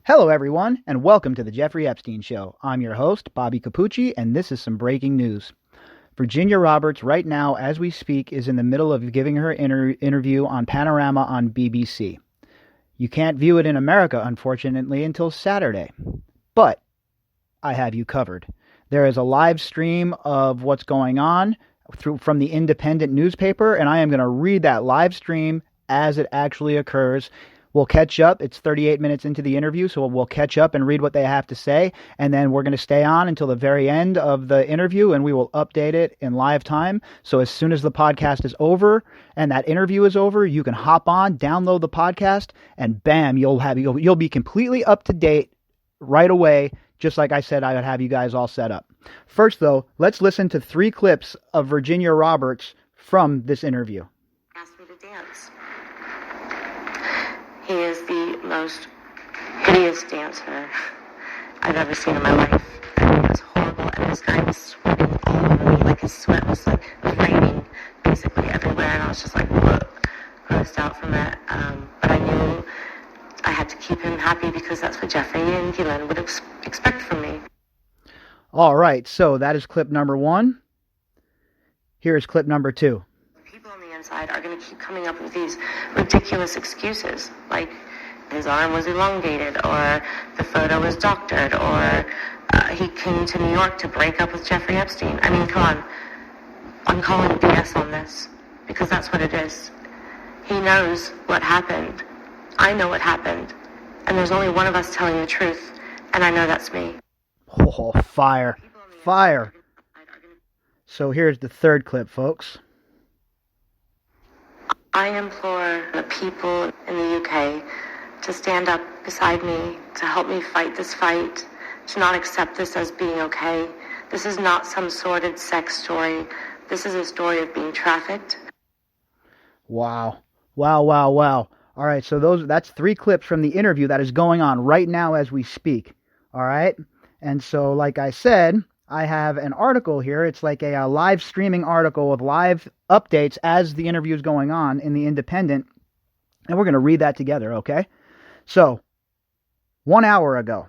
Hello, everyone, and welcome to the Jeffrey Epstein Show. I'm your host, Bobbycapucci, and this is some breaking news. Virginia Roberts, right now, as we speak, is in the middle of giving her interview on Panorama on BBC. You can't view it in America, unfortunately, until Saturday. But I have you covered. There is a live stream of what's going on from the Independent newspaper, and I am going to read that live stream as it actually occurs. We'll catch up. It's 38 minutes into the interview, so we'll catch up and read what they have to say, and then we're going to stay on until the very end of the interview, and we will update it in live time. So as soon as the podcast is over and that interview is over, you can hop on, download the podcast, and bam, you'll be completely up to date right away, just like I said I would have you guys all set up. First, though, let's listen to 3 clips of Virginia Roberts from this interview. Asked me to dance. He is the most hideous dancer I've ever seen in my life. I mean, it was horrible, and this guy was sweating all over me. Like, his sweat was like raining basically everywhere, and I was just like, grossed out from it. But I knew I had to keep him happy because that's what Jeffrey and Ghislaine would expect from me. All right, so that is clip number 1. Here is clip number 2. People on the inside are going to keep coming up with these ridiculous excuses, like his arm was elongated, or the photo was doctored, or he came to New York to break up with Jeffrey Epstein. I mean, come on. I'm calling BS on this, because that's what it is. He knows what happened. I know what happened. And there's only one of us telling the truth, and I know that's me. Oh, fire. Fire. So here's the 3rd clip, folks. I implore the people in the UK to stand up beside me, to help me fight this fight, to not accept this as being okay. This is not some sordid sex story. This is a story of being trafficked. Wow. Wow, wow, wow. All right, so that's 3 clips from the interview that is going on right now as we speak. All right? And so, like I said, I have an article here. It's like a live streaming article with live updates as the interview is going on in the Independent. And we're going to read that together, okay? So, 1 hour ago.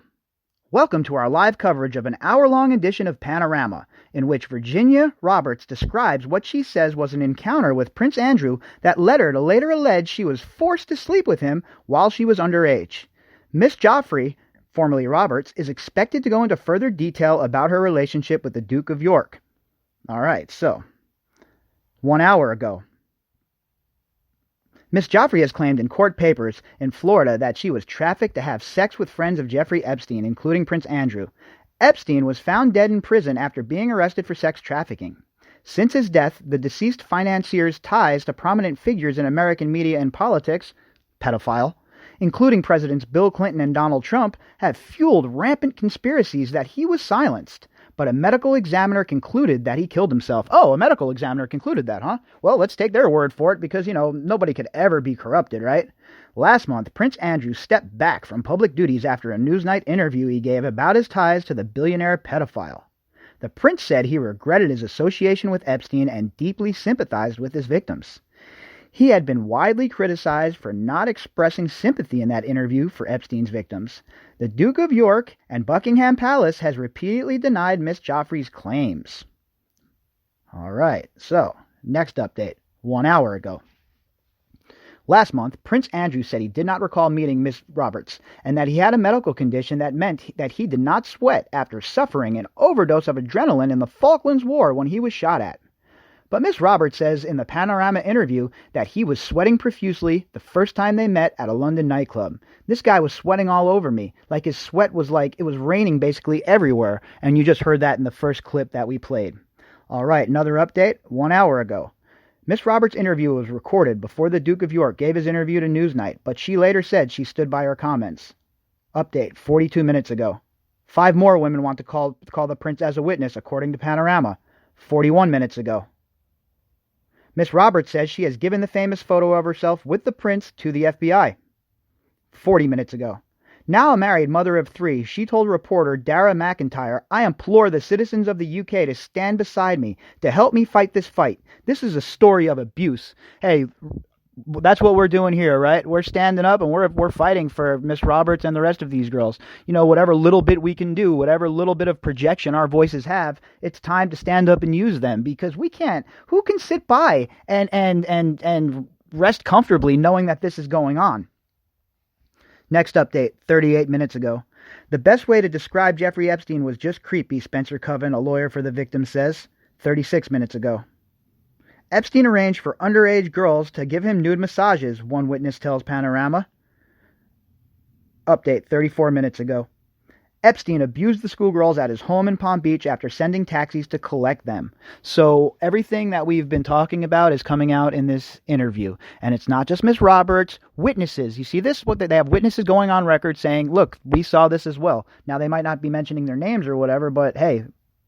Welcome to our live coverage of an hour-long edition of Panorama, in which Virginia Roberts describes what she says was an encounter with Prince Andrew that led her to later allege she was forced to sleep with him while she was underage. Miss Joffrey, formerly Roberts, is expected to go into further detail about her relationship with the Duke of York. All right, so 1 hour ago. Miss Joffrey has claimed in court papers in Florida that she was trafficked to have sex with friends of Jeffrey Epstein, including Prince Andrew. Epstein was found dead in prison after being arrested for sex trafficking. Since his death, the deceased financier's ties to prominent figures in American media and politics, pedophile, including Presidents Bill Clinton and Donald Trump, have fueled rampant conspiracies that he was silenced. But a medical examiner concluded that he killed himself. Oh, a medical examiner concluded that, huh? Well, let's take their word for it because, nobody could ever be corrupted, right? Last month, Prince Andrew stepped back from public duties after a Newsnight interview he gave about his ties to the billionaire pedophile. The prince said he regretted his association with Epstein and deeply sympathized with his victims. He had been widely criticized for not expressing sympathy in that interview for Epstein's victims. The Duke of York and Buckingham Palace has repeatedly denied Miss Joffrey's claims. All right, so next update, 1 hour ago. Last month, Prince Andrew said he did not recall meeting Miss Roberts and that he had a medical condition that meant that he did not sweat after suffering an overdose of adrenaline in the Falklands War when he was shot at. But Miss Roberts says in the Panorama interview that he was sweating profusely the first time they met at a London nightclub. This guy was sweating all over me. Like his sweat was like it was raining basically everywhere. And you just heard that in the first clip that we played. All right, another update 1 hour ago. Miss Roberts' interview was recorded before the Duke of York gave his interview to Newsnight, but she later said she stood by her comments. Update 42 minutes ago. 5 more women want to call the prince as a witness, according to Panorama. 41 minutes ago. Miss Roberts says she has given the famous photo of herself with the prince to the FBI. 40 minutes ago. Now a married mother of 3, she told reporter Dara McIntyre, "I implore the citizens of the UK to stand beside me, to help me fight this fight. This is a story of abuse." Hey, That's what we're doing here, right? We're standing up and we're fighting for Miss Roberts and the rest of these girls. Whatever little bit we can do, whatever little bit of projection our voices have, it's time to stand up and use them, because we can't. Who can sit by and rest comfortably knowing that this is going on? Next update, 38 minutes ago. The best way to describe Jeffrey Epstein was just creepy, Spencer Coven, a lawyer for the victim, says. 36 minutes ago. Epstein arranged for underage girls to give him nude massages, one witness tells Panorama. Update 34 minutes ago. Epstein abused the schoolgirls at his home in Palm Beach after sending taxis to collect them. So everything that we've been talking about is coming out in this interview. And it's not just Miss Roberts, witnesses. You see this? They have witnesses going on record saying, look, we saw this as well. Now, they might not be mentioning their names or whatever, but hey,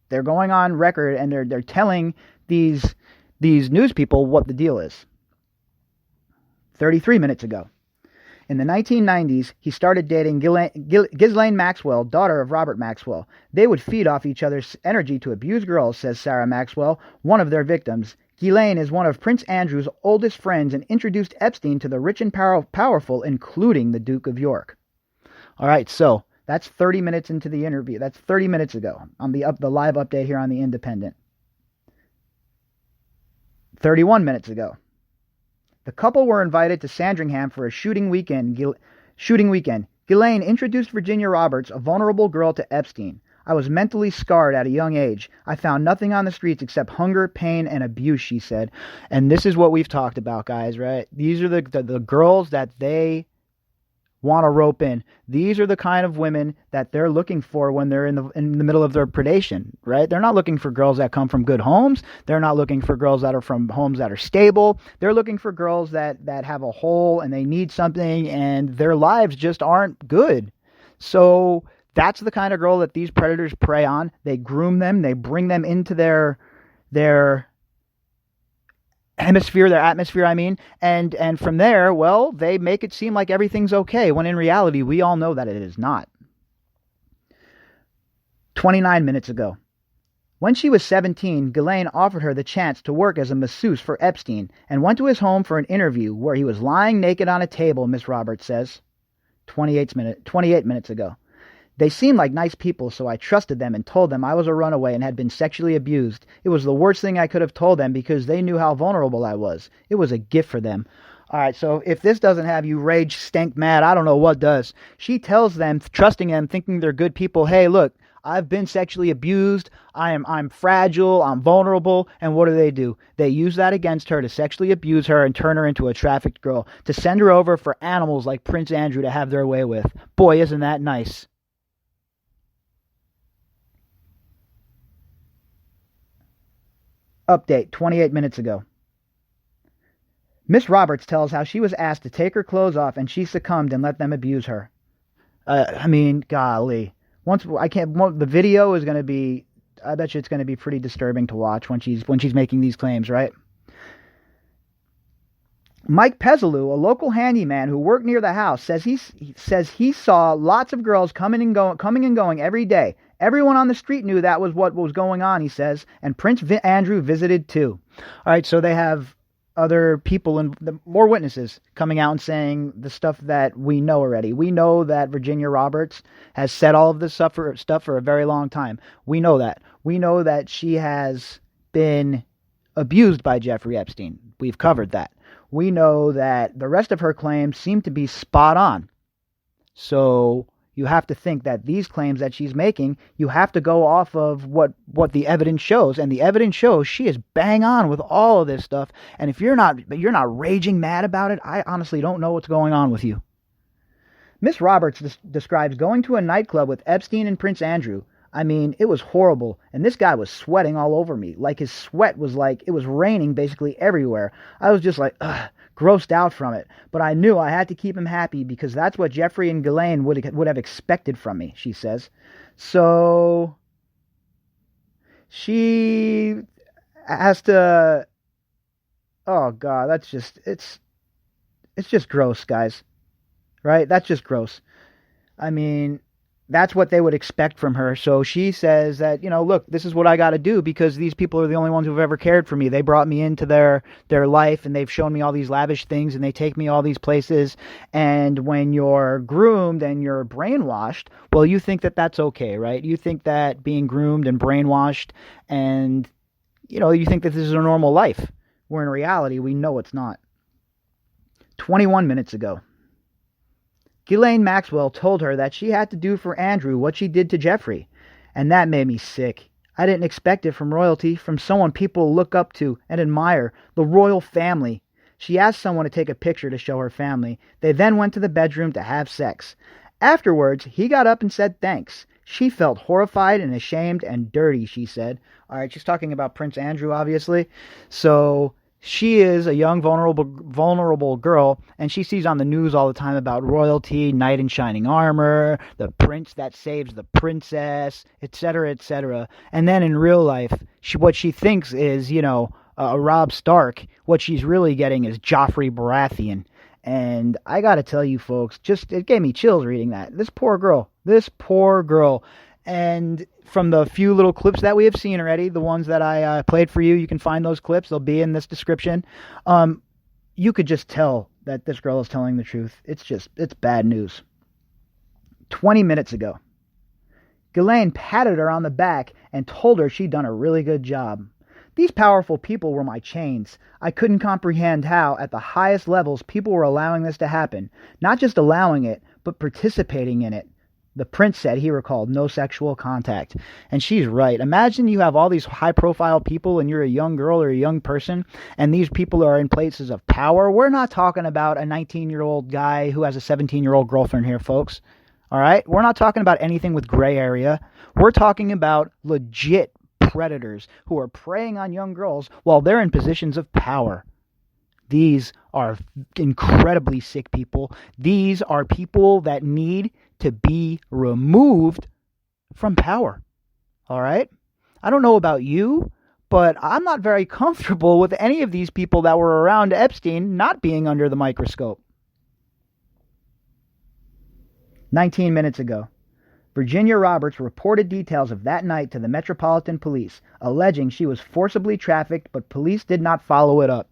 they're going on record and they're telling these news people what the deal is. 33 minutes ago. In the 1990s, he started dating Ghislaine Maxwell, daughter of Robert Maxwell. They would feed off each other's energy to abuse girls, says Sarah Maxwell, one of their victims. Ghislaine is one of Prince Andrew's oldest friends and introduced Epstein to the rich and powerful, including the Duke of York. All right, so that's 30 minutes into the interview. That's 30 minutes ago on the live update here on The Independent. 31 minutes ago. The couple were invited to Sandringham for a shooting weekend. Ghislaine introduced Virginia Roberts, a vulnerable girl, to Epstein. I was mentally scarred at a young age. I found nothing on the streets except hunger, pain, and abuse, she said. And this is what we've talked about, guys, right? These are the girls that they want to rope in. These are the kind of women that they're looking for when they're in the middle of their predation, right? They're not looking for girls that come from good homes. They're not looking for girls that are from homes that are stable. They're looking for girls that have a hole and they need something and their lives just aren't good. So that's the kind of girl that these predators prey on. They groom them. They bring them into their atmosphere, and from there, well, they make it seem like everything's okay, when in reality, we all know that it is not. 29 minutes ago. When she was 17, Ghislaine offered her the chance to work as a masseuse for Epstein and went to his home for an interview where he was lying naked on a table, Miss Roberts says. 28 minutes ago. They seemed like nice people, so I trusted them and told them I was a runaway and had been sexually abused. It was the worst thing I could have told them because they knew how vulnerable I was. It was a gift for them. All right, so if this doesn't have you rage, stank mad, I don't know what does. She tells them, trusting them, thinking they're good people, hey, look, I've been sexually abused, I'm fragile, I'm vulnerable, and what do? They use that against her to sexually abuse her and turn her into a trafficked girl, to send her over for animals like Prince Andrew to have their way with. Boy, isn't that nice. Update 28 minutes ago. Miss Roberts tells how she was asked to take her clothes off and she succumbed and let them abuse her. Golly. The video is going to be, I bet you it's going to be pretty disturbing to watch when she's making these claims, right? Mike Pezzalou, a local handyman who worked near the house, says he saw lots of girls coming and going every day. Everyone on the street knew that was what was going on, he says, and Prince Andrew visited too. All right, so they have other people and more witnesses coming out and saying the stuff that we know already. We know that Virginia Roberts has said all of this stuff for a very long time. We know that. We know that she has been abused by Jeffrey Epstein. We've covered that. We know that the rest of her claims seem to be spot on. So you have to think that these claims that she's making, you have to go off of what the evidence shows, and the evidence shows she is bang on with all of this stuff. And if you're not raging mad about it, I honestly don't know what's going on with you. Miss Roberts describes going to a nightclub with Epstein and Prince Andrew. It was horrible, and this guy was sweating all over me. Like, his sweat was like, it was raining basically everywhere. I was just like, grossed out from it. But I knew I had to keep him happy because that's what Jeffrey and Ghislaine would have expected from me, she says. So she has to, oh God, that's just, it's just gross, guys. Right? That's just gross. that's what they would expect from her. So she says that, look, this is what I got to do because these people are the only ones who've ever cared for me. They brought me into their life and they've shown me all these lavish things and they take me all these places. And when you're groomed and you're brainwashed, well, you think that that's okay, right? You think that being groomed and brainwashed and, you think that this is a normal life. Where in reality, we know it's not. 21 minutes ago. Ghislaine Maxwell told her that she had to do for Andrew what she did to Jeffrey, and that made me sick. I didn't expect it from royalty, from someone people look up to and admire, the royal family. She asked someone to take a picture to show her family. They then went to the bedroom to have sex. Afterwards, he got up and said thanks. She felt horrified and ashamed and dirty, she said. All right, she's talking about Prince Andrew, obviously. So she is a young, vulnerable girl, and she sees on the news all the time about royalty, knight in shining armor, the prince that saves the princess, etc., etc. And then in real life, what she thinks is, Robb Stark. What she's really getting is Joffrey Baratheon. And I gotta tell you, folks, it gave me chills reading that. This poor girl. And from the few little clips that we have seen already, the ones that I played for you, you can find those clips. They'll be in this description. You could just tell that this girl is telling the truth. It's bad news. 20 minutes ago, Ghislaine patted her on the back and told her she'd done a really good job. These powerful people were my chains. I couldn't comprehend how, at the highest levels, people were allowing this to happen. Not just allowing it, but participating in it. The prince said he recalled no sexual contact. And she's right. Imagine you have all these high-profile people and you're a young girl or a young person, and these people are in places of power. We're not talking about a 19-year-old guy who has a 17-year-old girlfriend here, folks. All right? We're not talking about anything with gray area. We're talking about legit predators who are preying on young girls while they're in positions of power. These are incredibly sick people. These are people that need to be removed from power. All right? I don't know about you, but I'm not very comfortable with any of these people that were around Epstein not being under the microscope. 19 minutes ago, Virginia Roberts reported details of that night to the Metropolitan Police, alleging she was forcibly trafficked, but police did not follow it up.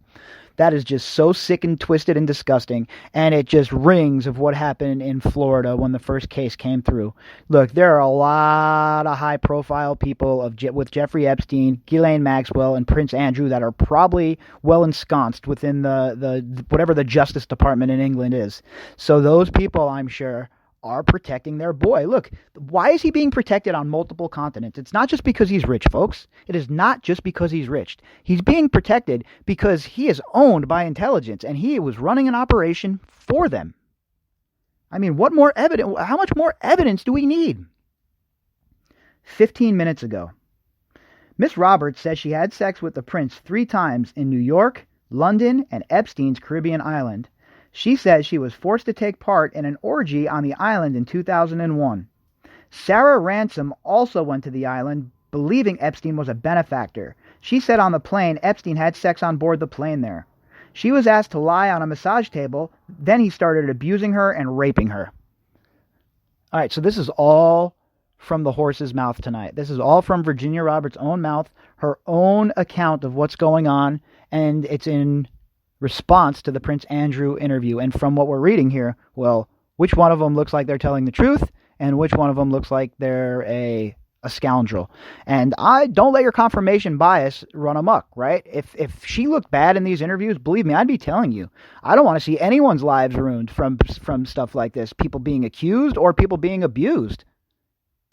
That is just so sick and twisted and disgusting, and it just rings of what happened in Florida when the first case came through. Look, there are a lot of high-profile people with Jeffrey Epstein, Ghislaine Maxwell, and Prince Andrew that are probably well ensconced within the whatever the Justice Department in England is. So those people, I'm sure, are protecting their boy. Look, why is he being protected on multiple continents? It's not just because he's rich, folks. It is not just because he's rich. He's being protected because he is owned by intelligence and he was running an operation for them. I mean, what more evidence? How much more evidence do we need? 15 minutes ago, Miss Roberts says she had sex with the prince 3 times in New York, London, and Epstein's Caribbean island. She says she was forced to take part in an orgy on the island in 2001. Sarah Ransom also went to the island, believing Epstein was a benefactor. She said on the plane Epstein had sex on board the plane there. She was asked to lie on a massage table, then he started abusing her and raping her. All right, so this is all from the horse's mouth tonight. This is all from Virginia Roberts' own mouth, her own account of what's going on, and it's in response to the Prince Andrew interview. And from what we're reading here, well, which one of them looks like they're telling the truth and which one of them looks like they're a scoundrel? And I don't let your confirmation bias run amok, right? If she looked bad in these interviews, believe me, I'd be telling you. I don't want to see anyone's lives ruined from stuff like this, people being accused or people being abused.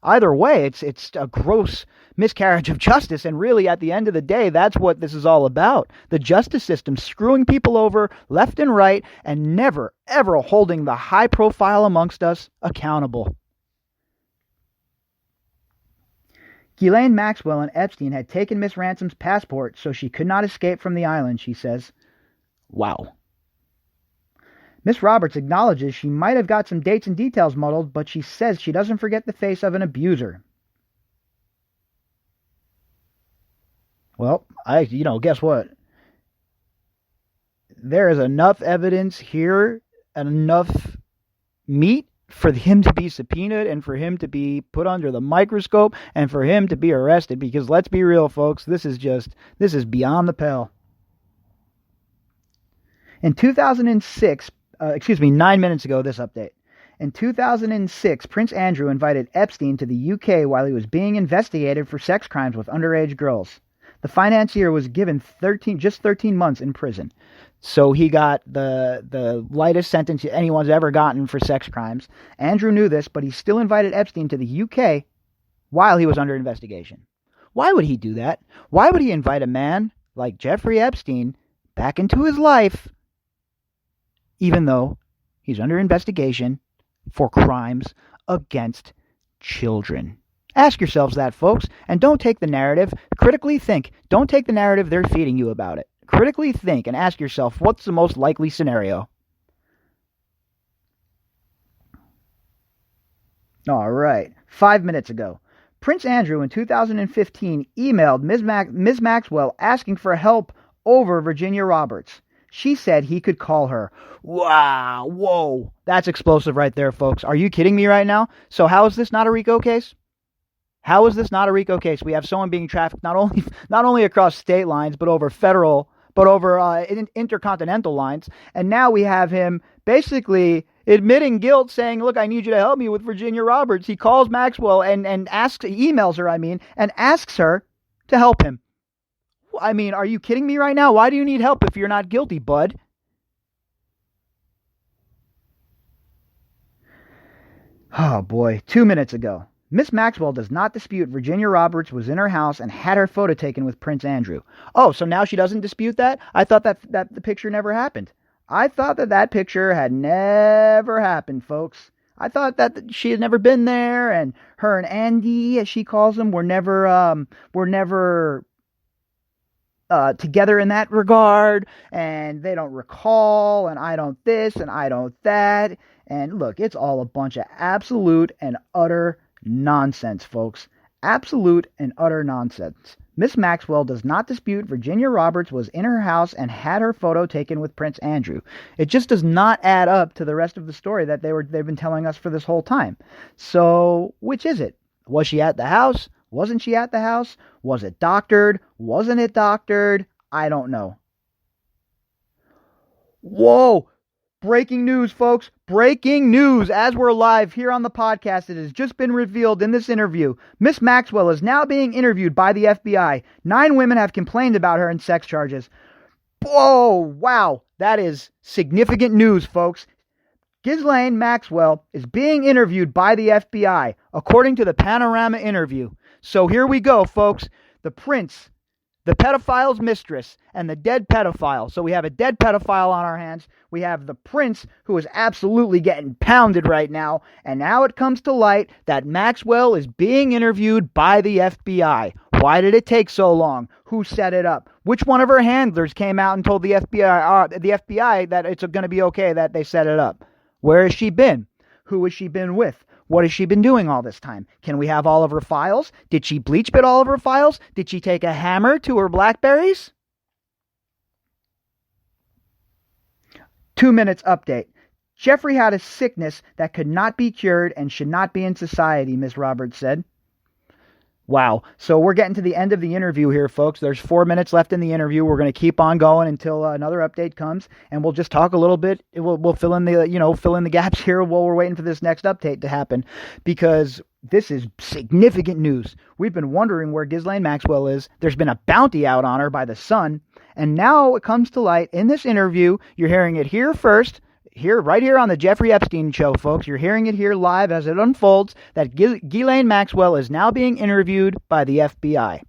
Either way, it's a gross miscarriage of justice, and really, at the end of the day, that's what this is all about. The justice system screwing people over left and right and never, ever holding the high profile amongst us accountable. Ghislaine Maxwell and Epstein had taken Miss Ransom's passport so she could not escape from the island, she says. Wow. Miss Roberts acknowledges she might have got some dates and details muddled, but she says she doesn't forget the face of an abuser. Well, guess what? There is enough evidence here and enough meat for him to be subpoenaed and for him to be put under the microscope and for him to be arrested, because let's be real, folks, this is beyond the pale. In 2006, 9 minutes ago, this update. In 2006, Prince Andrew invited Epstein to the UK while he was being investigated for sex crimes with underage girls. The financier was given 13 months in prison. So he got the lightest sentence anyone's ever gotten for sex crimes. Andrew knew this, but he still invited Epstein to the UK while he was under investigation. Why would he do that? Why would he invite a man like Jeffrey Epstein back into his life, even though he's under investigation for crimes against children? Ask yourselves that, folks, and don't take the narrative. Critically think. Don't take the narrative they're feeding you about it. Critically think and ask yourself, what's the most likely scenario? All right. 5 minutes ago, Prince Andrew in 2015 emailed Ms. Maxwell asking for help over Virginia Roberts. She said he could call her. Wow. Whoa. That's explosive right there, folks. Are you kidding me right now? So how is this not a RICO case? How is this not a RICO case? We have someone being trafficked not only across state lines, but over intercontinental lines. And now we have him basically admitting guilt, saying, look, I need you to help me with Virginia Roberts. He calls Maxwell and emails her, and asks her to help him. I mean, are you kidding me right now? Why do you need help if you're not guilty, bud? Oh, boy. 2 minutes ago. Miss Maxwell does not dispute Virginia Roberts was in her house and had her photo taken with Prince Andrew. Oh, so now she doesn't dispute that? I thought that the picture never happened. I thought that picture had never happened, folks. I thought that she had never been there, and her and Andy, as she calls him, were never together in that regard, and they don't recall, and I don't this, and I don't that. And look, it's all a bunch of absolute and utter nonsense, folks. Absolute and utter nonsense. Miss Maxwell does not dispute Virginia Roberts was in her house and had her photo taken with Prince Andrew. It just does not add up to the rest of the story that they've been telling us for this whole time. So, which is it? Was she at the house? Wasn't she at the house? Was it doctored? Wasn't it doctored? I don't know. Whoa! Breaking news, folks. Breaking news. As we're live here on the podcast, it has just been revealed in this interview. Miss Maxwell is now being interviewed by the FBI. 9 women have complained about her in sex charges. Whoa, wow. That is significant news, folks. Ghislaine Maxwell is being interviewed by the FBI, according to the Panorama interview. So here we go, folks. The prince, the pedophile's mistress, and the dead pedophile. So we have a dead pedophile on our hands. We have the prince, who is absolutely getting pounded right now. And now it comes to light that Maxwell is being interviewed by the FBI. Why did it take so long? Who set it up? Which one of her handlers came out and told the FBI that it's going to be okay that they set it up? Where has she been? Who has she been with? What has she been doing all this time? Can we have all of her files? Did she bleach bit all of her files? Did she take a hammer to her Blackberries? 2 minutes update. Jeffrey had a sickness that could not be cured and should not be in society, Ms. Roberts said. Wow. So we're getting to the end of the interview here, folks. There's 4 minutes left in the interview. We're going to keep on going until another update comes, and we'll just talk a little bit. We'll fill in the gaps here while we're waiting for this next update to happen, because this is significant news. We've been wondering where Ghislaine Maxwell is. There's been a bounty out on her by the Sun, and now it comes to light in this interview. You're hearing it here first. Right here on the Jeffrey Epstein Show, folks. You're hearing it here live as it unfolds that Ghislaine Maxwell is now being interviewed by the FBI.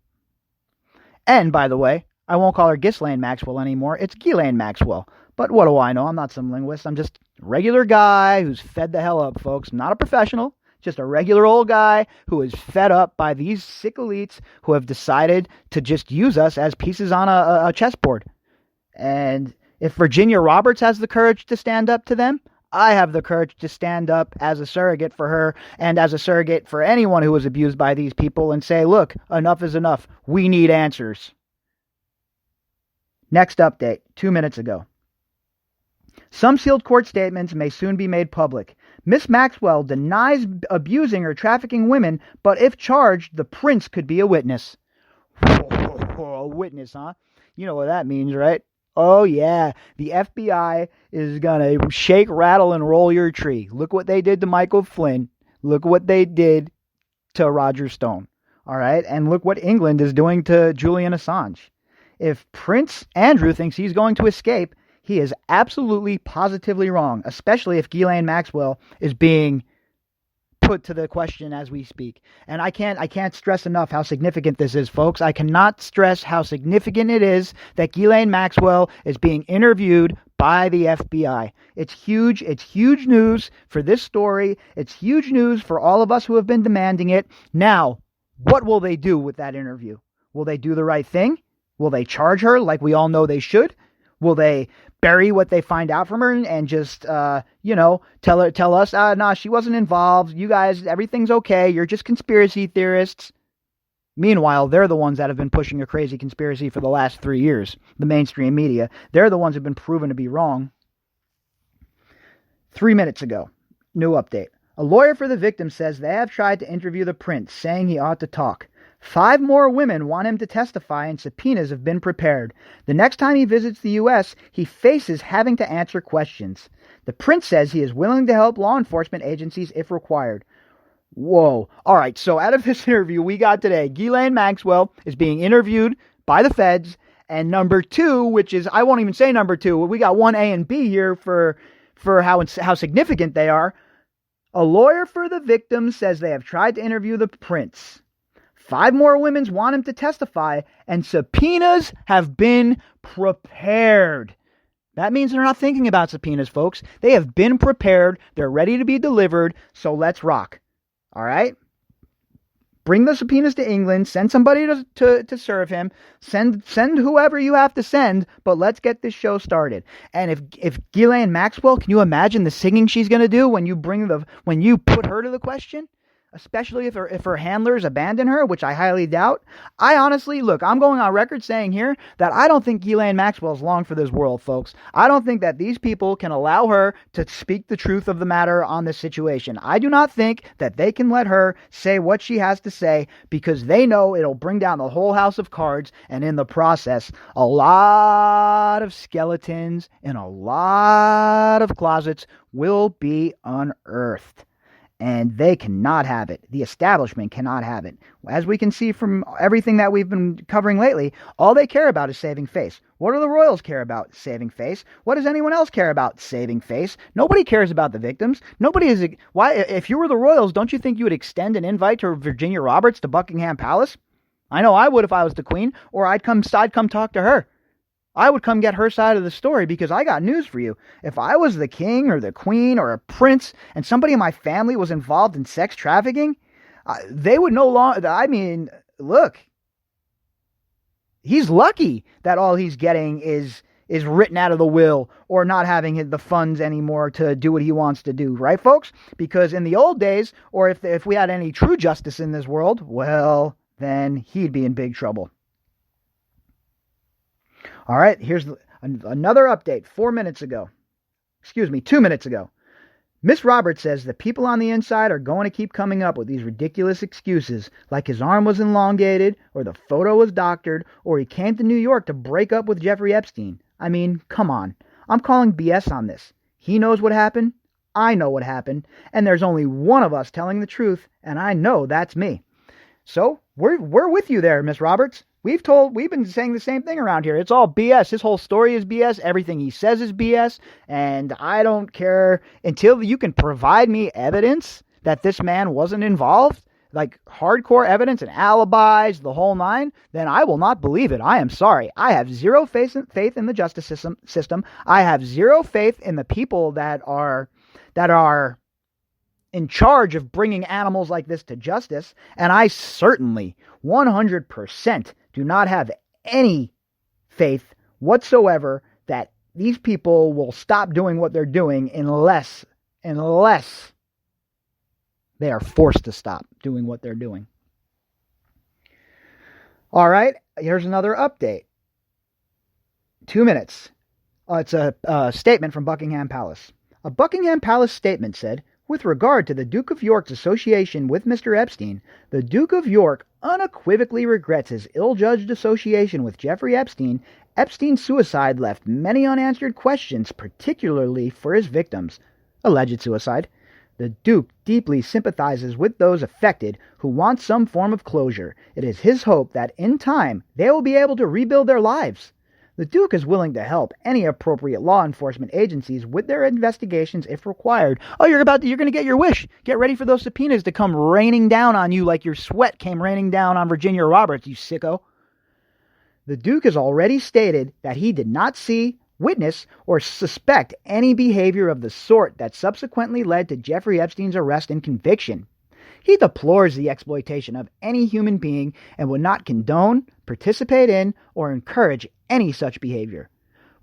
And, by the way, I won't call her Ghislaine Maxwell anymore. It's Ghislaine Maxwell. But what do I know? I'm not some linguist. I'm just a regular guy who's fed the hell up, folks. I'm not a professional. Just a regular old guy who is fed up by these sick elites who have decided to just use us as pieces on a chessboard. And if Virginia Roberts has the courage to stand up to them, I have the courage to stand up as a surrogate for her and as a surrogate for anyone who was abused by these people and say, look, enough is enough. We need answers. Next update, 2 minutes ago. Some sealed court statements may soon be made public. Miss Maxwell denies abusing or trafficking women, but if charged, the prince could be a witness. A witness, huh? You know what that means, right? Oh, yeah. The FBI is going to shake, rattle, and roll your tree. Look what they did to Michael Flynn. Look what they did to Roger Stone. All right? And look what England is doing to Julian Assange. If Prince Andrew thinks he's going to escape, he is absolutely, positively wrong, especially if Ghislaine Maxwell is being put to the question as we speak. And I can't stress enough how significant this is, folks. I cannot stress how significant it is that Ghislaine Maxwell is being interviewed by the FBI. It's huge. It's huge news for this story. It's huge news for all of us who have been demanding it. Now, what will they do with that interview? Will they do the right thing? Will they charge her like we all know they should? Will they bury what they find out from her and just, tell us, nah, she wasn't involved. You guys, everything's okay. You're just conspiracy theorists. Meanwhile, they're the ones that have been pushing a crazy conspiracy for the last 3 years. The mainstream media. They're the ones who've been proven to be wrong. 3 minutes ago, new update. A lawyer for the victim says they have tried to interview the prince, saying he ought to talk. 5 more women want him to testify, and subpoenas have been prepared. The next time he visits the U.S., he faces having to answer questions. The prince says he is willing to help law enforcement agencies if required. Whoa. All right, so out of this interview we got today, Ghislaine Maxwell is being interviewed by the feds, and number 2, which is, I won't even say number 2, we got 1A and B here for how significant they are. A lawyer for the victim says they have tried to interview the prince. 5 more women want him to testify, and subpoenas have been prepared. That means they're not thinking about subpoenas, folks. They have been prepared. They're ready to be delivered, so let's rock. All right? Bring the subpoenas to England. Send somebody to serve him. Send whoever you have to send, but let's get this show started. And if Ghislaine Maxwell, can you imagine the singing she's going to do when you put her to the question? Especially if her handlers abandon her, which I highly doubt. I honestly, look, I'm going on record saying here that I don't think Ghislaine Maxwell's long for this world, folks. I don't think that these people can allow her to speak the truth of the matter on this situation. I do not think that they can let her say what she has to say because they know it'll bring down the whole house of cards, and in the process, a lot of skeletons in a lot of closets will be unearthed. And they cannot have it. The establishment cannot have it. As we can see from everything that we've been covering lately, all they care about is saving face. What do the royals care about? Saving face. What does anyone else care about? Saving face. Nobody cares about the victims. Nobody is. Why? If you were the royals, don't you think you would extend an invite to Virginia Roberts to Buckingham Palace? I know I would if I was the queen, or I'd come talk to her. I would come get her side of the story because I got news for you. If I was the king or the queen or a prince and somebody in my family was involved in sex trafficking, they would no longer, look, he's lucky that all he's getting is written out of the will or not having the funds anymore to do what he wants to do. Right, folks? Because in the old days, or if we had any true justice in this world, well, then he'd be in big trouble. All right, here's another update 2 minutes ago. Miss Roberts says the people on the inside are going to keep coming up with these ridiculous excuses, like his arm was elongated, or the photo was doctored, or he came to New York to break up with Jeffrey Epstein. I mean, come on. I'm calling BS on this. He knows what happened. I know what happened. And there's only one of us telling the truth, and I know that's me. So, we're with you there, Miss Roberts. We've been saying the same thing around here. It's all BS. His whole story is BS. Everything he says is BS. And I don't care until you can provide me evidence that this man wasn't involved, like hardcore evidence and alibis, the whole nine, then I will not believe it. I am sorry. I have zero faith in the justice system. I have zero faith in the people that are in charge of bringing animals like this to justice. And I certainly 100% do not have any faith whatsoever that these people will stop doing what they're doing unless they are forced to stop doing what they're doing. All right, here's another update. 2 minutes. It's a statement from Buckingham Palace. A Buckingham Palace statement said, With regard to the Duke of York's association with Mr. Epstein, the Duke of York unequivocally regrets his ill-judged association with Jeffrey Epstein. Epstein's suicide left many unanswered questions, particularly for his victims. Alleged suicide. The Duke deeply sympathizes with those affected who want some form of closure. It is his hope that in time they will be able to rebuild their lives. The Duke is willing to help any appropriate law enforcement agencies with their investigations if required. Oh, you're going to get your wish. Get ready for those subpoenas to come raining down on you like your sweat came raining down on Virginia Roberts, you sicko. The Duke has already stated that he did not see, witness, or suspect any behavior of the sort that subsequently led to Jeffrey Epstein's arrest and conviction. He deplores the exploitation of any human being and would not condone, participate in, or encourage any such behavior.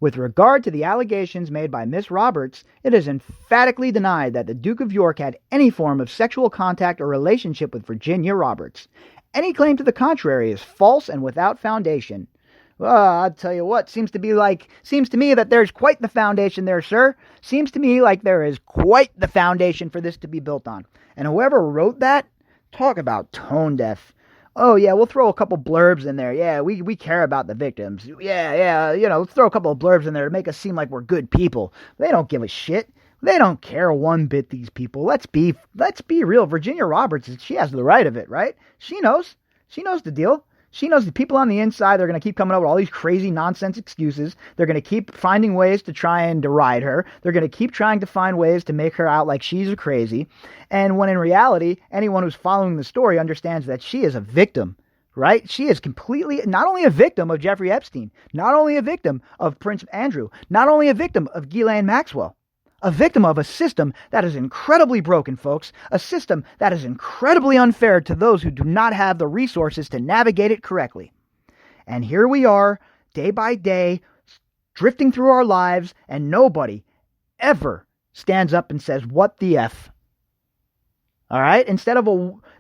With regard to the allegations made by Miss Roberts, it is emphatically denied that the Duke of York had any form of sexual contact or relationship with Virginia Roberts. Any claim to the contrary is false and without foundation. Well, I'll tell you what, seems to me that there's quite the foundation there, sir. Seems to me like there is quite the foundation for this to be built on. And whoever wrote that, talk about tone deaf. Oh, yeah, we'll throw a couple blurbs in there. Yeah, we care about the victims. Yeah, let's throw a couple of blurbs in there to make us seem like we're good people. They don't give a shit. They don't care one bit, these people. Let's be real. Virginia Roberts, she has the right of it, right? She knows the deal. She knows the people on the inside, they're going to keep coming up with all these crazy nonsense excuses. They're going to keep finding ways to try and deride her. They're going to keep trying to find ways to make her out like she's crazy. And when in reality, anyone who's following the story understands that she is a victim, right? She is completely, not only a victim of Jeffrey Epstein, not only a victim of Prince Andrew, not only a victim of Ghislaine Maxwell, a victim of a system that is incredibly broken, folks. A system that is incredibly unfair to those who do not have the resources to navigate it correctly. And here we are, day by day, drifting through our lives, and nobody ever stands up and says, what the F? All right? Instead of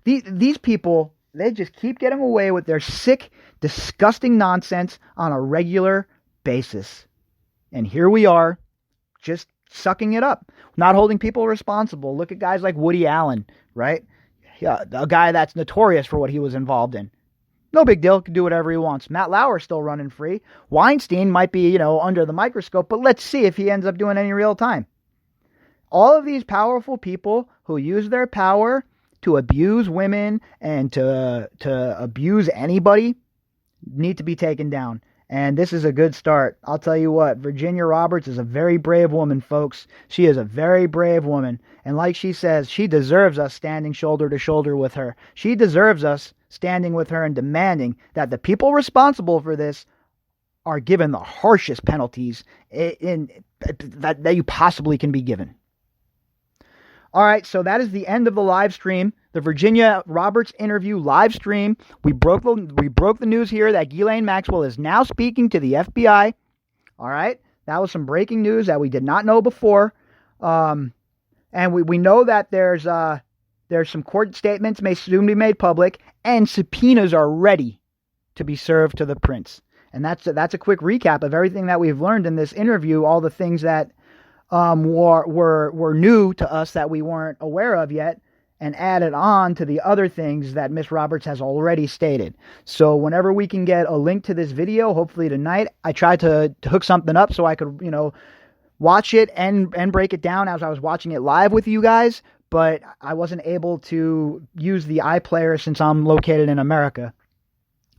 these people, they just keep getting away with their sick, disgusting nonsense on a regular basis. And here we are, just sucking it up, not holding people responsible. Look at guys like Woody Allen, right? Yeah, a guy that's notorious for what he was involved in. No big deal, can do whatever he wants. Matt Lauer's still running free. Weinstein might be, under the microscope, but let's see if he ends up doing any real time. All of these powerful people who use their power to abuse women and to abuse anybody need to be taken down. And this is a good start. I'll tell you what, Virginia Roberts is a very brave woman, folks. She is a very brave woman. And like she says, she deserves us standing shoulder to shoulder with her. She deserves us standing with her and demanding that the people responsible for this are given the harshest penalties that you possibly can be given. All right, so that is the end of the live stream. The Virginia Roberts interview live stream. We broke the news here that Ghislaine Maxwell is now speaking to the FBI. All right, that was some breaking news that we did not know before. And we know that there's some court statements may soon be made public, and subpoenas are ready to be served to the prince. And that's a quick recap of everything that we've learned in this interview. All the things that were new to us that we weren't aware of yet, and added on to the other things that Miss Roberts has already stated. So whenever we can get a link to this video, hopefully tonight, I tried to hook something up so I could, watch it and break it down as I was watching it live with you guys, but I wasn't able to use the iPlayer since I'm located in America.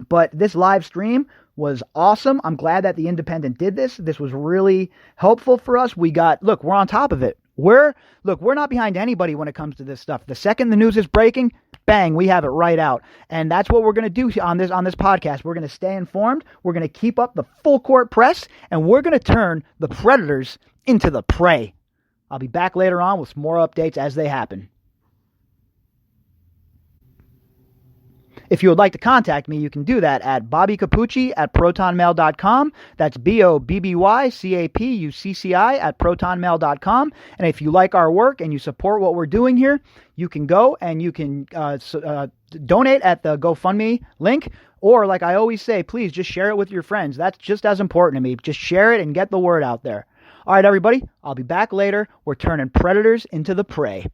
But this live stream was awesome. I'm glad that The Independent did this. This was really helpful for us. We're on top of it. We're not behind anybody when it comes to this stuff. The second the news is breaking, bang, we have it right out. And that's what we're going to do on this podcast. We're going to stay informed. We're going to keep up the full court press, and we're going to turn the predators into the prey. I'll be back later on with more updates as they happen. If you would like to contact me, you can do that at bobbycapucci@protonmail.com. That's BOBBYCAPUCCI@protonmail.com. And if you like our work and you support what we're doing here, you can go and you can donate at the GoFundMe link. Or like I always say, please just share it with your friends. That's just as important to me. Just share it and get the word out there. All right, everybody, I'll be back later. We're turning predators into the prey.